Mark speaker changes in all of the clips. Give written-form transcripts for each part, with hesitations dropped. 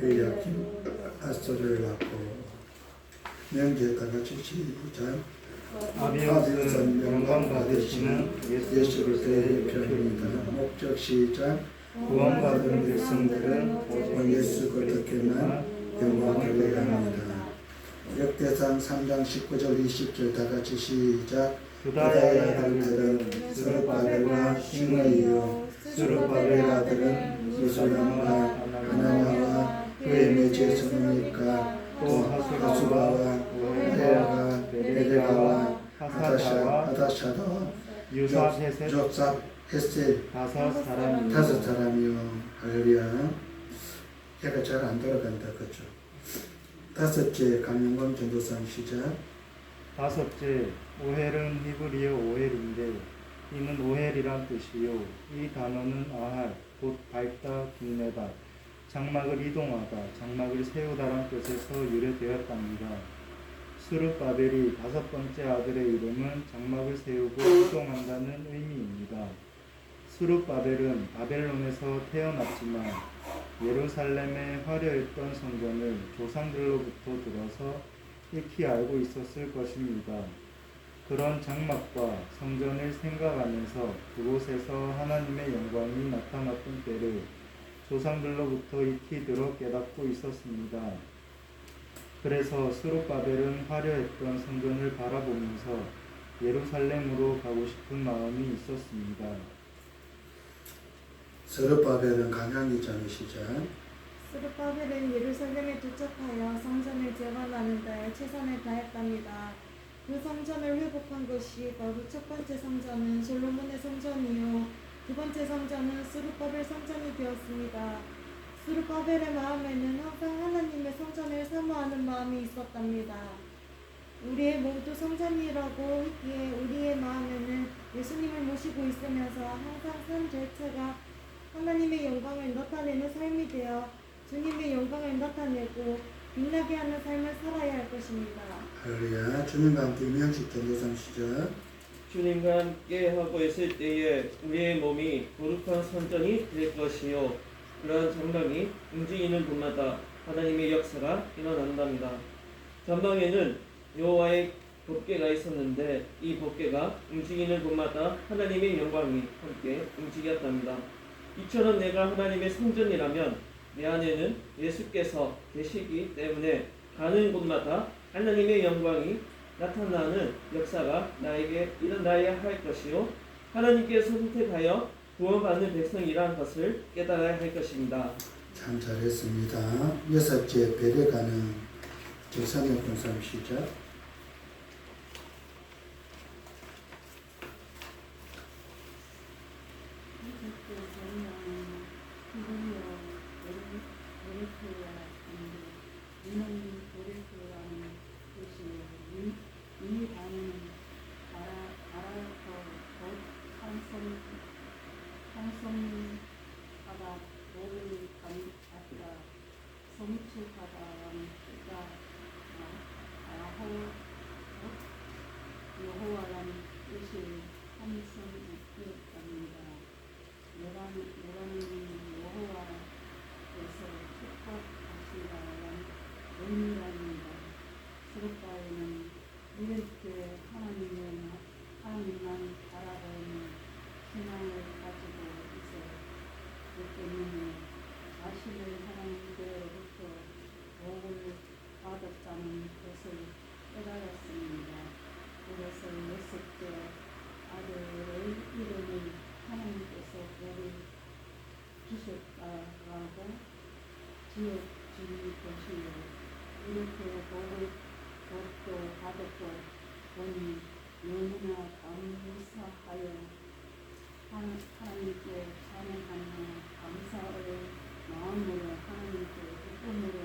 Speaker 1: 엘리야kim 아스토를 낳고 명제 다 같이 시작. 아비우스 영광 받으시는 예수 그리스도의 편입니다. 목적 시작. 구원받은 백성들은 오직 예수 그리스도께만 영광을 돌려야 합니다. 역대상 3장 19절 20절 다 같이 시작. 유다의 아들들은 스룹바벨과 싱므이요 스룹바벨 아들은 예수람과 하나냐와 그의 매제 선우니까 또 하수바와 헤아가 베데가와 하다샤다와 요삽 헷셀 다섯 사람이요. 할렐루야. 해가 잘 안 돌아간다. 그렇죠. 다섯째 강영광 전도상 시작.
Speaker 2: 다섯째 오헬은 히브리어 오헬인데 이는 오헬이란 뜻이요 이 단어는 아할 곧 밟다 빛내다 장막을 이동하다 장막을 세우다란 뜻에서 유래되었답니다. 스룹바벨이 다섯 번째 아들의 이름은 장막을 세우고 이동한다는 의미입니다. 스룹바벨은 바벨론에서 태어났지만 예루살렘의 화려했던 성전을 조상들로부터 들어서 익히 알고 있었을 것입니다. 그런 장막과 성전을 생각하면서 그곳에서 하나님의 영광이 나타났던 때를 조상들로부터 익히 들어 깨닫고 있었습니다. 그래서 스룹바벨은 화려했던 성전을 바라보면서 예루살렘으로 가고 싶은 마음이 있었습니다.
Speaker 1: 스룹바벨은 강양이 장이시자.
Speaker 3: 스룹바벨은 예루살렘에 도착하여 성전을 재건하는 데 최선을 다했답니다. 그 성전을 회복한 것이 바로 첫 번째 성전은 솔로몬의 성전이요 두 번째 성전은 스룹바벨 성전이 되었습니다. 스룹바벨의 마음에는 항상 하나님의 성전을 사모하는 마음이 있었답니다. 우리의 모두 성전이라고 했기에 우리의 마음에는 예수님을 모시고 있으면서 항상 삶 자체가 하나님의 영광을 나타내는 삶이 되어 주님의 영광을 나타내고 빛나게 하는 삶을 살아야 할 것입니다.
Speaker 1: 할렐루야. 주님과 함께 명식 전도상 시작.
Speaker 4: 주님과 함께 하고 있을 때에 우리의 몸이 거룩한 성전이 될 것이요 그러한 장막이 움직이는 곳마다 하나님의 역사가 일어난답니다. 전방에는 여호와의 법궤가 있었는데 이 법궤가 움직이는 곳마다 하나님의 영광이 함께 움직였답니다. 이처럼 내가 하나님의 성전이라면 내 안에는 예수께서 계시기 때문에 가는 곳마다 하나님의 영광이 나타나는 역사가 나에게 일어나야 할 것이요 하나님께서 선택하여 구원받는 백성이라는 것을 깨달아야 할 것입니다.
Speaker 1: 참 잘했습니다. 여섯째 베데가는 적산의 공상 시작.
Speaker 5: 여호와라는 뜻이 함성이었답니다. 내가는 여호와께서 축복하시라는 의미랍니다. 스룹바벨은 이렇게 하나님만 바라보는 신앙을 가지고 있었기 때문에 자신의 하나님께로부터 복을 받았다는 것을 깨달았습니다. 그래서 여섯째 아들의 이름을 하나님께서 복을 주셨다라고 지어준 것이요 이렇게 복도 받았고 보니 너무나 감사하여 하나님께 찬양하며 감사의 마음으로 하나님께 기쁨으로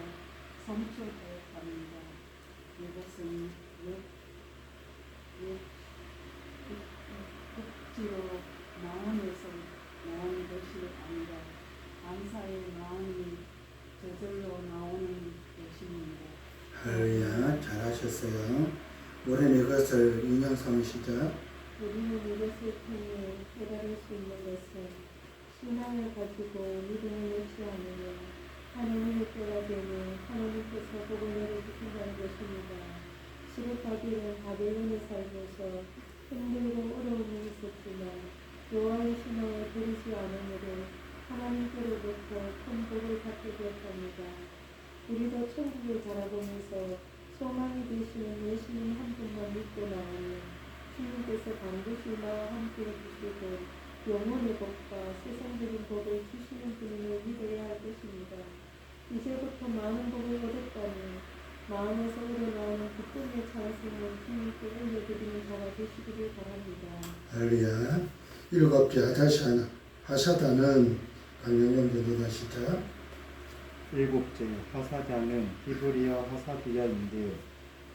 Speaker 5: 성취되었답니다. 이것은 억지로 마음에서 나오는 것이 아니라 감사의 마음이 저절로 나오는 것입니다.
Speaker 1: 할렐루야. 잘하셨어요. 올해는 이것을 인형 삼으시자.
Speaker 3: 우리는 이것을 통해 깨달을 수 있는 것은 신앙을 가지고 믿음을 놓지 않으며
Speaker 5: 하나님의 때가 되면 하나님께서 복을 내려주신다는 것입니다. 수르바벨은 바벨론에 살면서 힘들고 어려움이 있었지만 여호와의 신앙을 버리지 않으므로 하나님께로부터 큰 복을 받게 되었답니다. 우리도 천국을 바라보면서 소망이 되시는 예수님 한 분만 믿고 나가면 주님께서 반드시 나와 함께 해주시고 영혼의 복과 세상적인 복을 주시는 분임을 믿어야 할 것입니다. 이제부터 많은 복을 얻었다면 마음에서 우러나오는 기쁨의 찬송을 주님께 올려드리는 자가 되시기를 바랍니다.
Speaker 1: 할렐루야. 7째 하사다는 강영원 전도사 시작.
Speaker 2: 7째 하사자는 히브리어 하사디아인데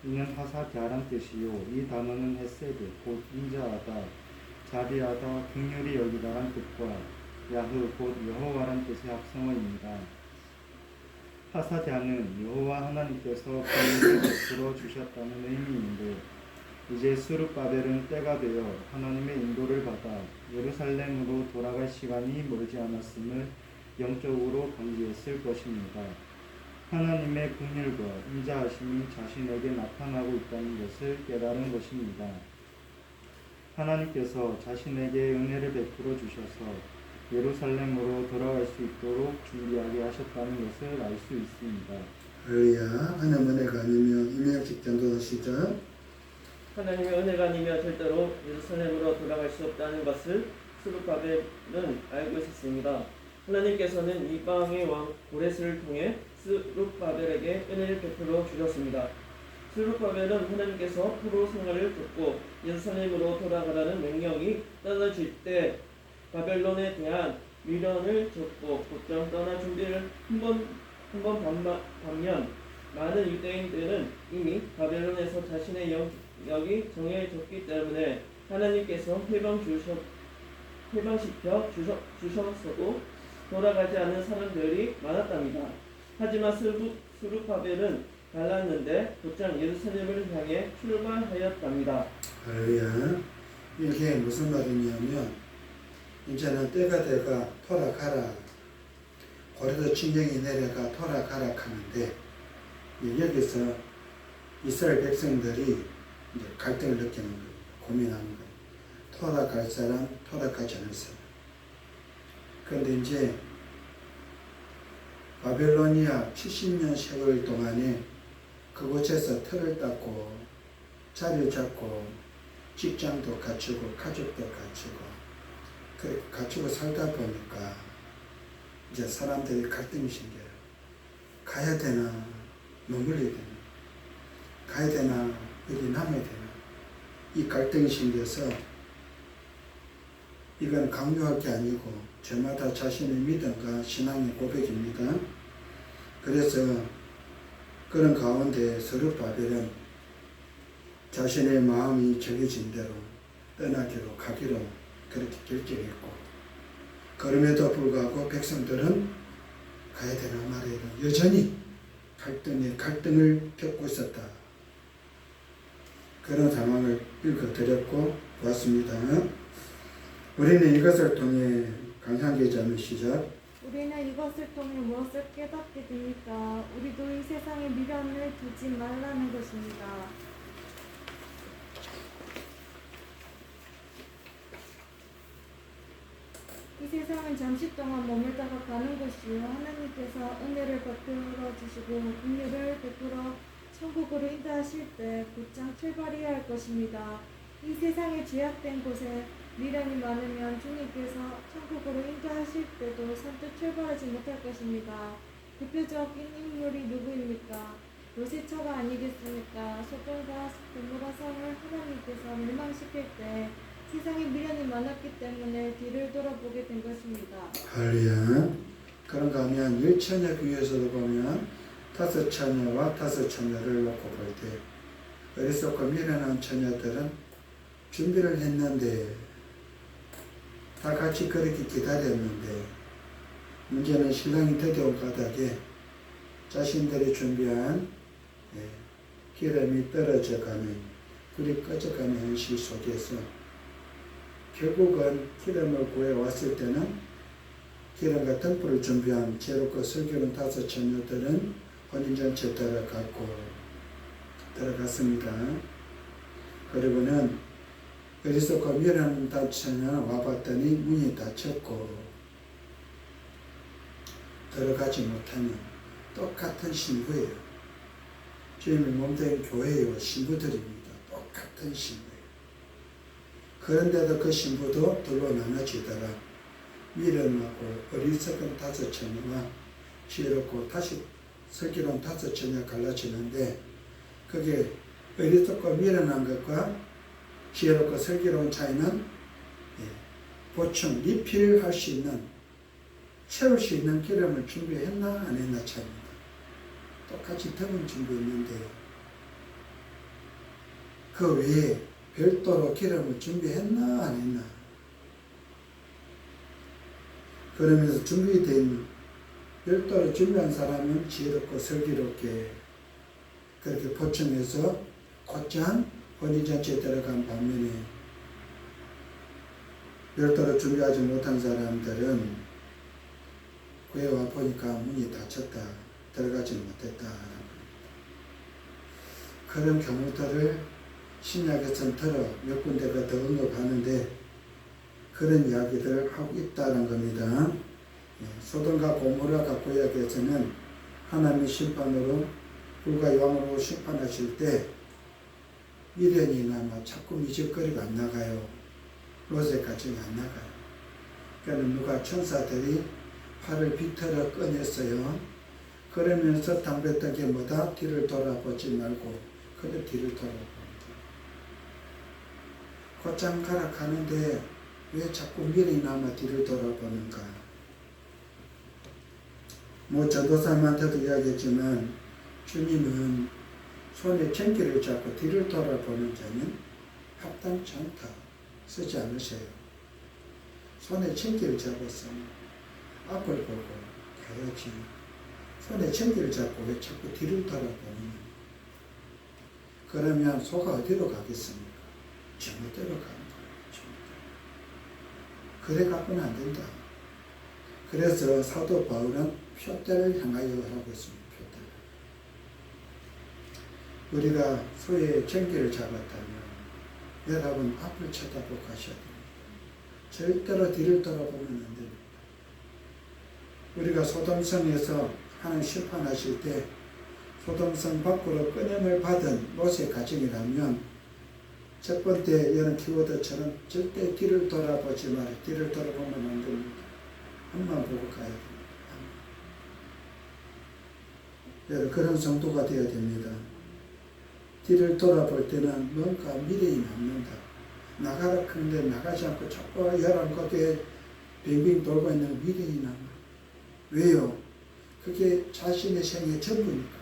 Speaker 2: 이는 하사디아란 뜻이요 이 단어는 헤세드 곧 인자하다 자비하다 긍휼히 여기다란 뜻과 야흐 곧 여호와란 뜻의 합성어입니다. 하사디아는 여호와 하나님께서 긍휼을 베풀어 주셨다는 의미인데 이제 스룹바벨은 때가 되어 하나님의 인도를 받아 예루살렘으로 돌아갈 시간이 멀지 않았음을 영적으로 감지했을 것입니다. 하나님의 긍휼과 인자하심이 자신에게 나타나고 있다는 것을 깨달은 것입니다. 하나님께서 자신에게 은혜를 베풀어 주셔서 예루살렘으로 돌아갈 수 있도록 준비하게 하셨다는 것을 알 수 있습니다.
Speaker 1: 할렐루야. 하나님의 은혜가 아니면 임명식 전도사 시작.
Speaker 4: 하나님의 은혜가 아니면 절대로 예루살렘으로 돌아갈 수 없다는 것을 스룹바벨은 알고 있었습니다. 하나님께서는 이방의 왕 고레스를 통해 스룹바벨에게 은혜를 베풀어 주셨습니다. 스룹바벨은 하나님께서 포로 생활을 듣고 예루살렘으로 돌아가라는 명령이 떨어질 때 바벨론에 대한 미련을 줬고 곧장 떠날 준비를 반면 많은 유대인들은 이미 바벨론에서 자신의 영역이 정해졌기 때문에 하나님께서 해방시켜 주셨어도 돌아가지 않은 사람들이 많았답니다. 하지만 스룹바벨은 달랐는데 곧장 예루살렘을 향해 출발하였답니다.
Speaker 1: 할렐루야. 이게 무슨 말이냐면 이제는 때가 돼가 돌아가라. 고레도 칭령이 내려가 돌아가라 하는데 여기서 이스라엘 백성들이 이제 갈등을 느끼는 거예요. 고민하는 거예요. 돌아갈 사람, 돌아가지 않을 사람. 그런데 이제 바벨로니아 70년 세월 동안에 그곳에서 틀을 닦고 자리를 잡고 직장도 갖추고 가족도 갖추고 그렇게 갖추고 살다 보니까 이제 사람들이 갈등이 생겨요. 가야 되나 머물러야 되나 가야 되나 여기 남아야 되나 이 갈등이 생겨서 이건 강요할 게 아니고 저마다 자신의 믿음과 신앙의 고백입니다. 그래서 그런 가운데 스룹바벨은 자신의 마음이 정해진 대로 떠나기로 가기로 그렇게 결정했고 그럼에도 불구하고 백성들은 가야 되나 말아야 되나 여전히 갈등을 겪고 있었다. 그런 상황을 읽어드렸고 보았습니다. 우리는 이것을 통해 강상계자는 시작.
Speaker 3: 우리는 이것을 통해 무엇을 깨닫게 됩니까? 우리도 이 세상에 미련을 두지 말라는 것입니다. 이 세상은 잠시 동안 머물다가 가는 것이요 하나님께서 은혜를 베풀어 주시고 긍휼을 베풀어 천국으로 인도하실 때 곧장 출발해야 할 것입니다. 이 세상에 죄악된 곳에 미련이 많으면 주님께서 천국으로 인도하실 때도 선뜻 출발하지 못할 것입니다. 대표적인 인물이 누구입니까? 요셉처가 아니겠습니까? 소돔과 고모라 성을 하나님께서 멸망시킬 때 세상에 미련이 많았기 때문에 뒤를 돌아보게 된 것입니다.
Speaker 1: 할렐루야. 그런가 하면 1처녀 중에서도 보면 5처녀와 5처녀를 놓고 볼 때 어리석고 미련한 처녀들은 준비를 했는데 다 같이 그렇게 기다렸는데 문제는 신랑이 드디어 가닥에 자신들이 준비한 기름이 떨어져가는 불이 꺼져가는 현실 속에서 결국은 기름을 구해왔을 때는 기름과 등불을 준비한 제로코 슬기로운 5 처녀들은 혼인잔치에 들어갔습니다. 그리고는 그리스도가 미련한 5 처녀는 와봤더니 문이 닫혔고 들어가지 못하는 똑같은 신부예요. 주님의 몸된 교회요 신부들입니다. 똑같은 신부예요. 그런데도 그 신부도 둘로 나눠지더라. 미련하고 어리석은 5 처녀와 지혜롭고 다시 슬기로운 5 처녀가 갈라지는데 그게 어리석고 미련한 것과 지혜롭고 슬기로운 차이는 보충, 리필할 수 있는 채울 수 있는 기름을 준비했나 안 했나 차이입니다. 똑같이 덤은 준비했는데 그 외에 별도로 기름을 준비했나 안 했나. 그러면서 준비된 별도로 준비한 사람은 지혜롭고 슬기롭게 그렇게 보충해서 곧장 혼인잔치에 들어간 반면에 별도로 준비하지 못한 사람들은 교회 와 보니까 문이 닫혔다. 들어가지 못했다. 그런 경우들을 신약에서는 몇 군데가 더 언급하는데 그런 이야기들을 하고 있다는 겁니다. 소돔과 고모라가 구약에서는 하나님의 심판으로 불과 왕으로 심판하실 때 미련이 남아 자꾸 미적거리가 안 나가요. 롯의 가정이 안 나가요. 그러니까 누가 천사들이 팔을 비틀어 꺼냈어요. 그러면서 당겼던 게 뭐다? 뒤를 돌아보지 말고 그래 뒤를 돌아봅니다. 곧장 가락하는데 왜 자꾸 미련이 남아 뒤를 돌아보는가? 전도사님한테도 이야기했지만 주님은 손에 챙기를 잡고 뒤를 돌아보는 자는 합당치 않다. 쓰지 않으세요. 손에 챙기를 잡아서 앞을 보고 가야지. 손에 챙기를 잡고 왜 자꾸 뒤를 돌아보느냐. 그러면 소가 어디로 가겠습니까? 잘못대로 가는 거예요. 그래 갖고는 안 된다. 그래서 사도 바울은 표대를 향하여 하고 있습니다. 표대. 우리가 소의 챙기를 잡았다면 여러분 앞을 쳐다보고 가셔야 됩니다. 절대로 뒤를 돌아보면 안 됩니다. 우리가 소돔성에서 하나님 심판하실 때 소돔성 밖으로 끊임을 받은 롯의 가정이라면 첫 번째 여는 키워드처럼 절대 뒤를 돌아보지 마라. 뒤를 돌아보면 안 됩니다. 앞만 보고 가야 됩니다. 여러분 그런 성도가 되어야 됩니다. 뒤를 돌아볼 때는 뭔가 미련이 남는다. 나가라 하는데 나가지 않고 자꾸 11곳에 빙빙 돌고 있는 미련이 남아. 왜요? 그게 자신의 생의 전부니까.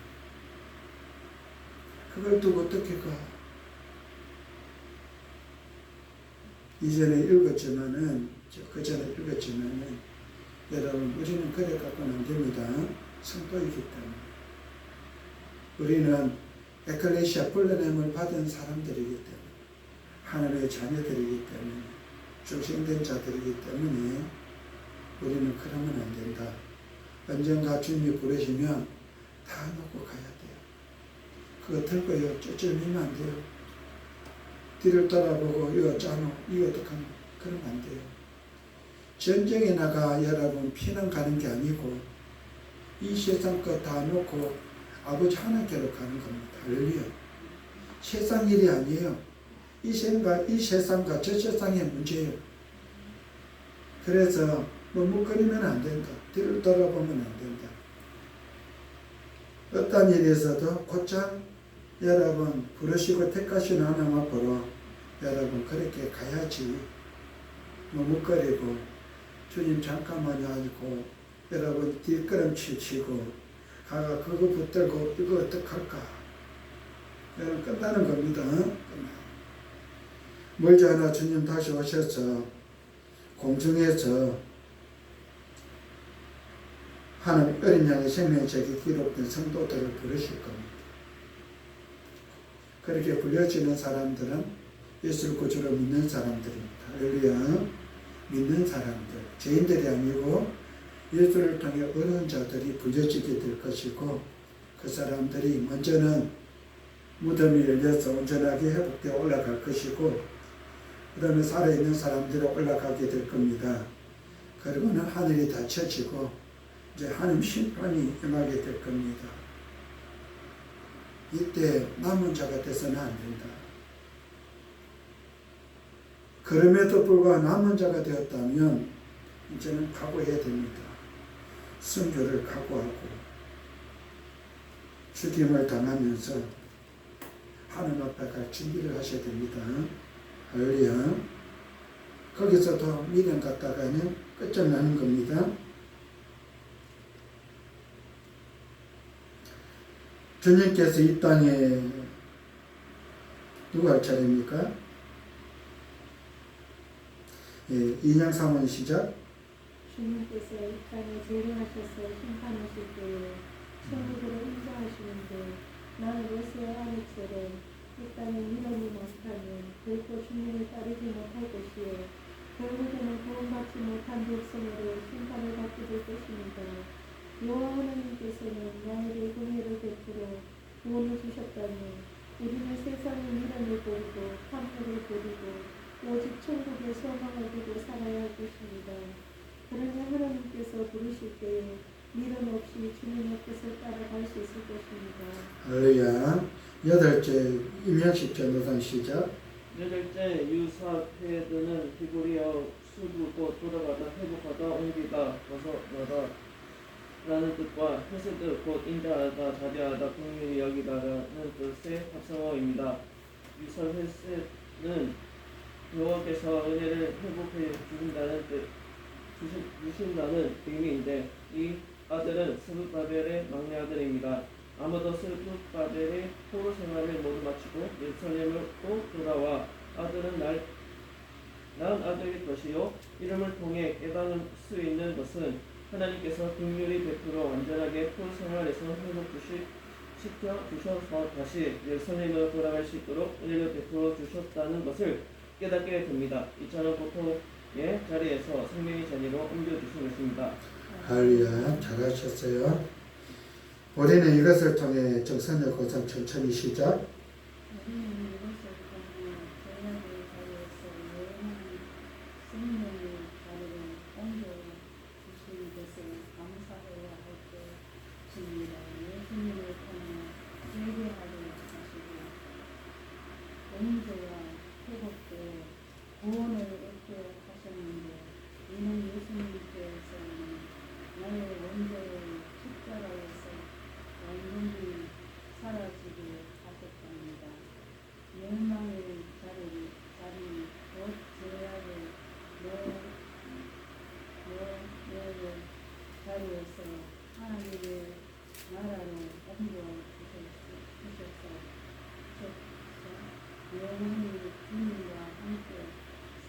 Speaker 1: 그걸 두고 어떻게 가? 이전에 읽었지만은, 그 전에 읽었지만은, 여러분, 우리는 그래 갖고는 안 됩니다. 성도이기 때문에. 우리는 에클레시아 불러냄을 받은 사람들이기 때문에, 하나님의 자녀들이기 때문에, 중생된 자들이기 때문에, 우리는 그러면 안 된다. 언젠가 주님이 부르시면 다 놓고 가야 돼요. 그거 들고요, 쫓으면 안 돼요. 뒤를 돌아보고 이거 짜노 이거 어떡하노 그러면 안 돼요. 전쟁에 나가 여러분 피난 가는 게 아니고 이 세상 거 다 놓고 아버지 하나님께로 가는 겁니다. 할렐루야. 세상 일이 아니에요. 이 세상과 저 세상의 문제예요. 그래서 머뭇거리면 안 된다. 뒤를 돌아보면 안 된다. 어떤 일이 있어도 곧장 여러분 부르시고 택하신 하나님 앞으로 여러분 그렇게 가야지. 머뭇거리고 주님 잠깐만요 하고 여러분 뒷걸음질 치고 가가 그거 붙들고 이거 어떡할까 여러분 끝나는 겁니다. 멀지 않아 주님 다시 오셔서 공중에서 하나님 어린 양의 생명책이 기록된 성도들을 부르실 겁니다. 그렇게 불려지는 사람들은 예수를 구주로 믿는 사람들입니다. 할렐루야. 믿는 사람들. 죄인들이 아니고 예수를 통해 어려운 자들이 부려지게 될 것이고 그 사람들이 먼저는 무덤이 열려서 온전하게 회복되어 올라갈 것이고 그 다음에 살아있는 사람들이 올라가게 될 겁니다. 그리고는 하늘이 닫혀지고 이제 하나님 심판이 임하게 될 겁니다. 이때 남은 자가 돼서는 안 된다. 그럼에도 불구하고 남은 자가 되었다면 이제는 각오해야 됩니다. 순교를 각오하고 죽임을 당하면서 하나님 앞에 갈 준비를 하셔야 됩니다. 할렐루야. 거기서도 미련 갖다가는 끝장나는 겁니다. 주님께서 이 땅에 누가 할 차례입니까? 예, 인양 3원 시작.
Speaker 5: 주님께서 이 땅에 재림하셔서 심판하실 때에 천국으로 인도하시는데 나는 모세의 아내처럼 이 땅에 믿음이 못하면 결코 주님을 따르지 못할 것이요 결국에는 구원받지 못한 백성으로 심판을 받게 될 것입니다. 여호와 하나님께서는 나에게 공의를 베풀어 구원을 주셨다면 우리는 세상의 미련을 버리고 탐욕을 버리고 오직 천국의 소망을 두고 살아야 할 것입니다. 그러나 하나님께서 부르실 때에 미련 없이 주님의 뜻을 따라갈 수 있을 것입니다.
Speaker 1: 할렐루야. 8째 임양식 전도단 시작.
Speaker 4: 8째 유사패드는 히브리어 수두고 돌아가다 회복하다 옮기다 벗어나다 라는 뜻과 헤세드 곧 인자하다 자비하다 긍휼히 여기다라는 뜻의 합성어입니다. 유사 헤세드는 여호와께서 은혜를 회복해 주신다는 의미인데 이 아들은 스룹바벨의 막내 아들입니다. 아마도 스룹바벨의 포로 생활을 모두 마치고 예루살렘으로 돌아와 아들은 난 아들일 것이요 이름을 통해 깨달을 수 있는 것은 하나님께서 긍휼히 베풀어 완전하게 포로 생활에서 회복시켜 주셔서 다시 예루살렘으로 돌아갈 수 있도록 은혜를 베풀어 주셨다는 것을 깨닫게 됩니다. 이처럼 보통의 자리에서 생명의 자리로 옮겨주신 것입니다.
Speaker 1: 할렐루야. 잘하셨어요. 우리는 이것을 통해 정선의 고상 천천히 시작.
Speaker 5: 우리는 이것을 통해 전략의 자리에서 영원한 생명의 자리를 옮겨주신 것을 감사해야 할 것입니다. 예수님을 통해 예배하려 하시고 언제와 회복되어 구원을 얻게 하셨는데 이는 예수님께서는 나의 원죄를 십자가에서 완전히 사라지게 하셨답니다. 멸망의 자리 곧 죄악의 멸의 자리에서 하나님의 나라로 옮겨주셔서 영원히 주님과 함께 살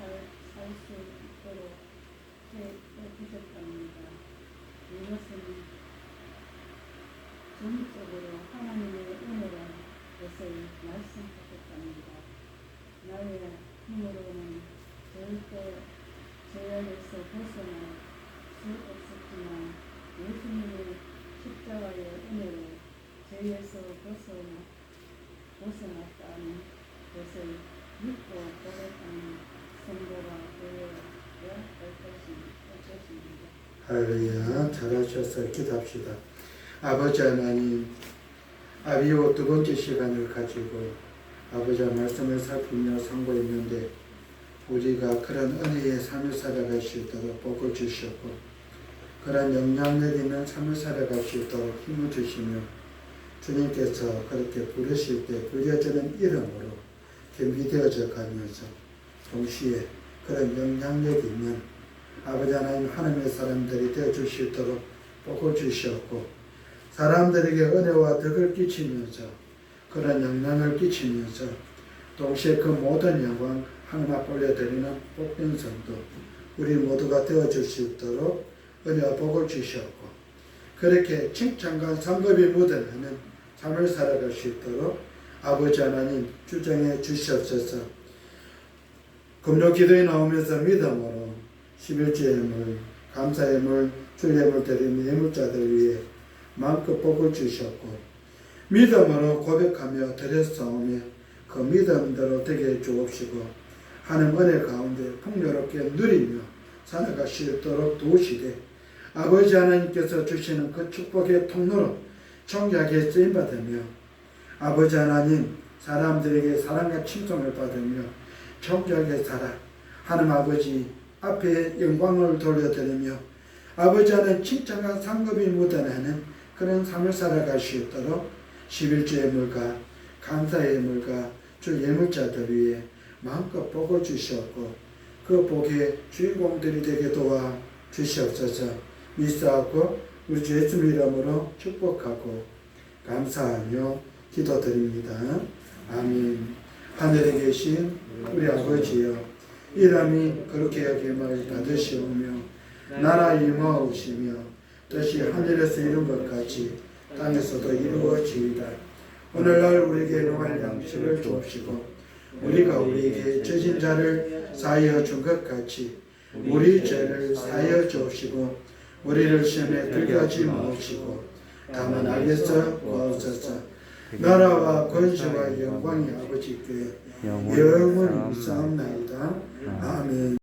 Speaker 5: 수 있도록 해주셨답니다. 이것은 전적으로 하나님의 은혜라는 것을 말씀하셨답니다. 나의 힘으로는 절대 죄악에서 벗어날 수 없었지만 예수님의 십자가의 은혜로 죄에서 벗어났다는 것을 믿고 고백하는 성도가 되어야 할 것입니다.
Speaker 1: 할렐루야. 잘하셨어요. 기도합시다. 아버지 하나님, 아비오 두 번째 시간을 가지고 아버지의 말씀을 살피며 상고했는데 우리가 그런 은혜의 삶을 살아갈 수 있도록 복을 주셨고 그런 영향력 있는 삶을 살아갈 수 있도록 힘을 주시며 주님께서 그렇게 부르실 때 불려지는 이름으로 겸비되어져 가면서 동시에 그런 영향력 있는 아버지 하나님 하나님의 사람들이 되어줄 수 있도록 복을 주셨고 사람들에게 은혜와 덕을 끼치면서 그런 영향을 끼치면서 동시에 그 모든 영광 하나님 앞에 올려드리는 복된 성도 우리 모두가 되어줄 수 있도록 은혜와 복을 주셨고 그렇게 칭찬과 상급이 묻어나는 삶을 살아갈 수 있도록 아버지 하나님 주장해 주시옵소서. 금요 기도에 나오면서 믿음으로 11조의 물, 감사의 물 주 예물 드리는 예물자들 위해 마음껏 복을 주셨고 믿음으로 고백하며 드렸사오며 그 믿음대로 되게 해 주옵시고 하는 은혜 가운데 풍요롭게 누리며 살아갈 수 있도록 도우시되 아버지 하나님께서 주시는 그 축복의 통로로 정결하게 쓰임받으며 아버지 하나님 사람들에게 사랑과 칭송을 받으며 정결하게 살아 하나님 아버지 앞에 영광을 돌려드리며 아버지 하나님 칭찬과 상급이 묻어나는 그런 삶을 살아갈 수 있도록 11주 예물과 감사의 예물과 주 예물자들 위해 마음껏 복을 주시었고 그 복의 주인공들이 되게 도와 주시옵소서. 믿사옵고 우리 주 예수님 이름으로 축복하고 감사하며 기도드립니다. 아멘. 하늘에 계신 우리 아버지여 이름이 그렇게 여김을 받으시오며 나라 임하오시며 뜻이 하늘에서 이룬 것 같이 땅에서도 이루어지이다. 오늘날 우리에게 일용할 양식을 주옵시고 우리가 우리에게 져진 자를 사하여 준 것 같이 우리 죄를 사하여 주옵시고 우리를 시험에 들게 하지 마옵시고 다만 악에서 구하옵소서. 나라와 권세와 영광이 아버지께 영원히 있사옵나이다. 아멘.